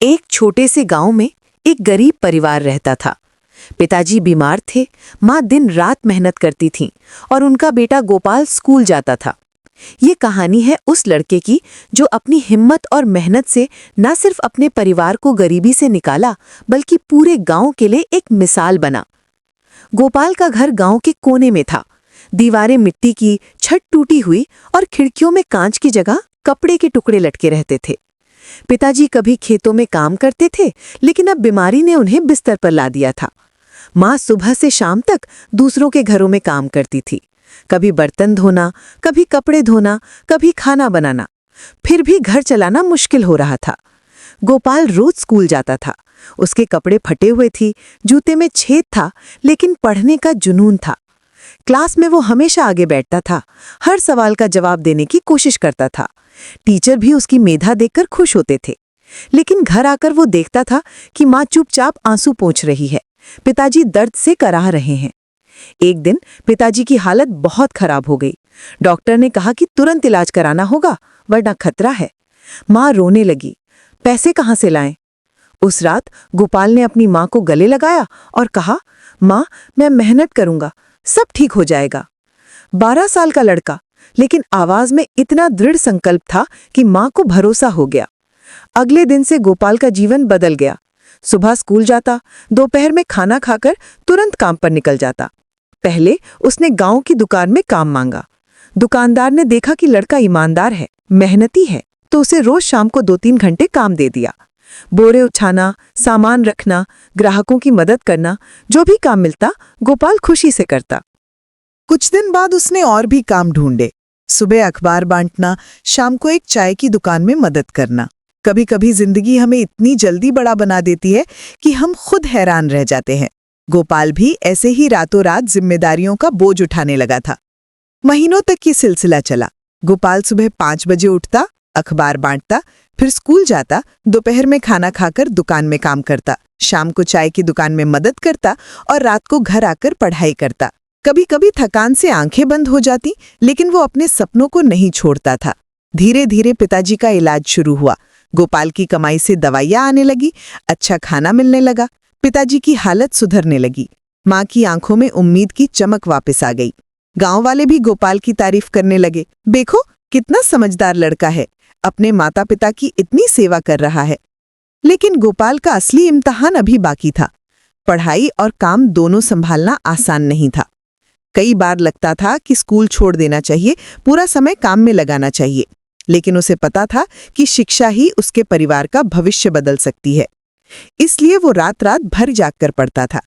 एक छोटे से गांव में एक गरीब परिवार रहता था। पिताजी बीमार थे, माँ दिन रात मेहनत करती थीं और उनका बेटा गोपाल स्कूल जाता था। ये कहानी है उस लड़के की जो अपनी हिम्मत और मेहनत से न सिर्फ अपने परिवार को गरीबी से निकाला बल्कि पूरे गांव के लिए एक मिसाल बना। गोपाल का घर गांव के कोने में था। दीवारें मिट्टी की, छत टूटी हुई और खिड़कियों में कांच की जगह कपड़े के टुकड़े लटके रहते थे। पिताजी कभी खेतों में काम करते थे, लेकिन अब बीमारी ने उन्हें बिस्तर पर ला दिया था। माँ सुबह से शाम तक दूसरों के घरों में काम करती थी, कभी बर्तन धोना, कभी कपड़े धोना, कभी खाना बनाना। फिर भी घर चलाना मुश्किल हो रहा था। गोपाल रोज स्कूल जाता था। उसके कपड़े फटे हुए थी, जूते में छेद था, लेकिन पढ़ने का जुनून था। क्लास में वो हमेशा आगे बैठता था, हर सवाल का जवाब देने की कोशिश करता था। टीचर भी उसकी मेधा देखकर खुश होते थे। लेकिन घर आकर वो देखता था कि माँ चुपचाप आंसू पोंछ रही है, पिताजी दर्द से कराह रहे हैं। एक दिन पिताजी की हालत बहुत खराब हो गई। डॉक्टर ने कहा कि तुरंत इलाज कराना होगा, वरना खतरा है। माँ रोने लगी, पैसे कहाँ से लाएं? उस रात गोपाल ने अपनी माँ को गले लगाया और कहा, माँ, मैं मेहनत करूंगा, सब ठीक हो जाएगा। 12 साल का लड़का, लेकिन आवाज में इतना दृढ़ संकल्प था कि माँ को भरोसा हो गया। अगले दिन से गोपाल का जीवन बदल गया। सुबह स्कूल जाता, दोपहर में खाना खाकर तुरंत काम पर निकल जाता। पहले उसने गांव की दुकान में काम मांगा। दुकानदार ने देखा कि लड़का ईमानदार है, मेहनती है, तो उसे रोज शाम को 2-3 घंटे काम दे दिया। बोरे उठाना, सामान रखना, ग्राहकों की मदद करना, जो भी काम मिलता गोपाल खुशी से करता। कुछ दिन बाद उसने और भी काम ढूंढे। सुबह अखबार बांटना, शाम को एक चाय की दुकान में मदद करना। कभी कभी जिंदगी हमें इतनी जल्दी बड़ा बना देती है कि हम खुद हैरान रह जाते हैं। गोपाल भी ऐसे ही रातों रात जिम्मेदारियों का बोझ उठाने लगा था। महीनों तक ये सिलसिला चला। गोपाल सुबह 5 बजे उठता, अखबार बांटता, फिर स्कूल जाता, दोपहर में खाना खाकर दुकान में काम करता, शाम को चाय की दुकान में मदद करता और रात को घर आकर पढ़ाई करता। कभी कभी थकान से आंखें बंद हो जाती, लेकिन वो अपने सपनों को नहीं छोड़ता था। धीरे धीरे पिताजी का इलाज शुरू हुआ। गोपाल की कमाई से दवाइयाँ आने लगी, अच्छा खाना मिलने लगा, पिताजी की हालत सुधरने लगी। माँ की आंखों में उम्मीद की चमक वापस आ गई। गांव वाले भी गोपाल की तारीफ करने लगे। देखो, कितना समझदार लड़का है, अपने माता पिता की इतनी सेवा कर रहा है। लेकिन गोपाल का असली इम्तिहान अभी बाकी था। पढ़ाई और काम दोनों संभालना आसान नहीं था। कई बार लगता था कि स्कूल छोड़ देना चाहिए, पूरा समय काम में लगाना चाहिए। लेकिन उसे पता था कि शिक्षा ही उसके परिवार का भविष्य बदल सकती है। इसलिए वो रात रात भर जागकर पढ़ता था।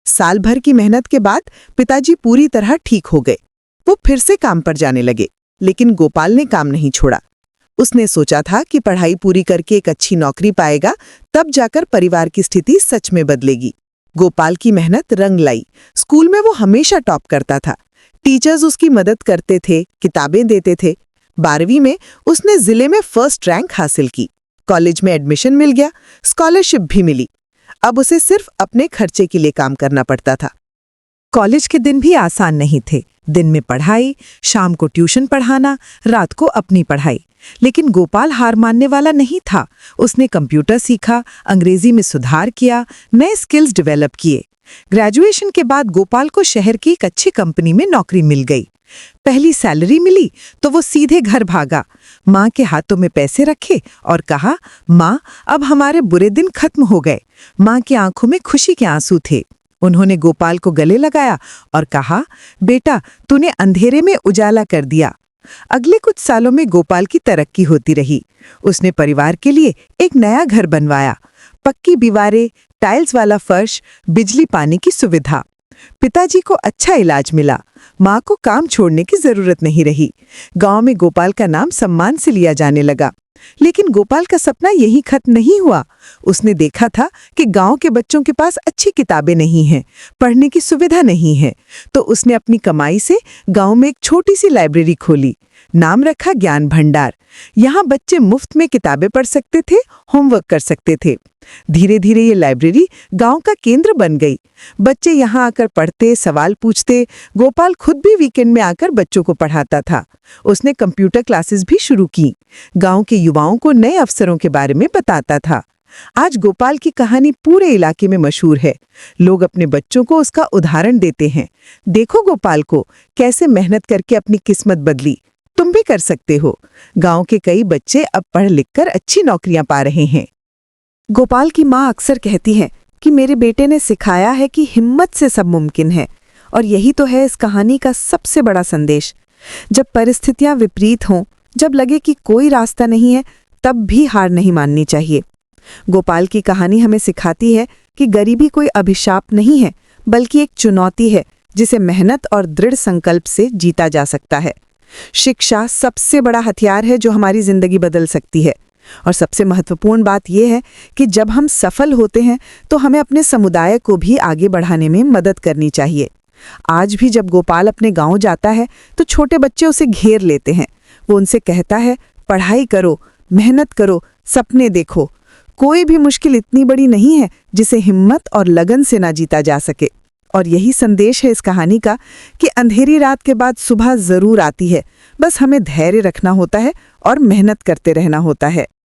साल भर की मेहनत के बाद पिताजी पूरी तरह ठीक हो गए। वो फिर से काम पर जाने लगे, लेकिन गोपाल ने काम नहीं छोड़ा। उसने सोचा था कि पढ़ाई पूरी करके एक अच्छी नौकरी पाएगा, तब जाकर परिवार की स्थिति सच में बदलेगी। गोपाल की मेहनत रंग लाई। स्कूल में वो हमेशा टॉप करता था। टीचर्स उसकी मदद करते थे, किताबें देते थे। 12वीं में उसने जिले में फर्स्ट रैंक हासिल की। कॉलेज में एडमिशन मिल गया, स्कॉलरशिप भी मिली। अब उसे सिर्फ अपने खर्चे के लिए काम करना पड़ता था। कॉलेज के दिन भी आसान नहीं थे। दिन में पढ़ाई, शाम को ट्यूशन पढ़ाना, रात को अपनी पढ़ाई। लेकिन गोपाल हार मानने वाला नहीं था। उसने कंप्यूटर सीखा, अंग्रेजी में सुधार किया, नए स्किल्स डेवलप किए। ग्रेजुएशन के बाद गोपाल को शहर की एक अच्छी कंपनी में नौकरी मिल गई। पहली सैलरी मिली तो वो सीधे घर भागा, माँ के हाथों में पैसे रखे और कहा, माँ, अब हमारे बुरे दिन खत्म हो गए। माँ की आंखों में खुशी के आंसू थे। उन्होंने गोपाल को गले लगाया और कहा, बेटा, तूने अंधेरे में उजाला कर दिया। अगले कुछ सालों में गोपाल की तरक्की होती रही। उसने परिवार के लिए एक नया घर बनवाया, पक्की दीवारें, टाइल्स वाला फर्श, बिजली पानी की सुविधा। पिताजी को अच्छा इलाज मिला, माँ को काम छोड़ने की जरूरत नहीं रही। गांव में गोपाल का नाम सम्मान से लिया जाने लगा। लेकिन गोपाल का सपना यहीं खत्म नहीं हुआ। उसने देखा था कि गांव के बच्चों के पास अच्छी किताबें नहीं हैं, पढ़ने की सुविधा नहीं है, तो उसने अपनी कमाई से गांव में एक छोटी सी लाइब्रेरी खोली। नाम रखा ज्ञान भंडार। यहाँ बच्चे मुफ्त में किताबें पढ़ सकते थे, होमवर्क कर सकते थे। धीरे धीरे ये लाइब्रेरी गांव का केंद्र बन गई। बच्चे यहाँ आकर पढ़ते, सवाल पूछते। गोपाल खुद भी वीकेंड में आकर बच्चों को पढ़ाता था। उसने कंप्यूटर क्लासेस भी शुरू की, गांव के युवाओं को नए अवसरों के बारे में बताता था। आज गोपाल की कहानी पूरे इलाके में मशहूर है। लोग अपने बच्चों को उसका उदाहरण देते हैं। देखो गोपाल को, कैसे मेहनत करके अपनी किस्मत बदली। तुम भी कर सकते हो। गांव के कई बच्चे अब पढ़ लिखकर अच्छी नौकरियां पा रहे हैं। गोपाल की माँ अक्सर कहती है कि मेरे बेटे ने सिखाया है कि हिम्मत से सब मुमकिन है, और यही तो है इस कहानी का सबसे बड़ा संदेश। जब परिस्थितियां विपरीत हों, जब लगे कि कोई रास्ता नहीं है, तब भी हार नहीं माननी चाहिए। गोपाल की कहानी हमें सिखाती है कि गरीबी कोई अभिशाप नहीं है, बल्कि एक चुनौती है जिसे मेहनत और दृढ़ संकल्प से जीता जा सकता है। शिक्षा सबसे बड़ा हथियार है जो हमारी जिंदगी बदल सकती है। और सबसे महत्वपूर्ण बात यह है कि जब हम सफल होते हैं तो हमें अपने समुदाय को भी आगे बढ़ाने में मदद करनी चाहिए। आज भी जब गोपाल अपने गांव जाता है तो छोटे बच्चे उसे घेर लेते हैं। वो उनसे कहता है, पढ़ाई करो, मेहनत करो, सपने देखो। कोई भी मुश्किल इतनी बड़ी नहीं है जिसे हिम्मत और लगन से ना जीता जा सके। और यही संदेश है इस कहानी का कि अंधेरी रात के बाद सुबह जरूर आती है, बस हमें धैर्य रखना होता है और मेहनत करते रहना होता है।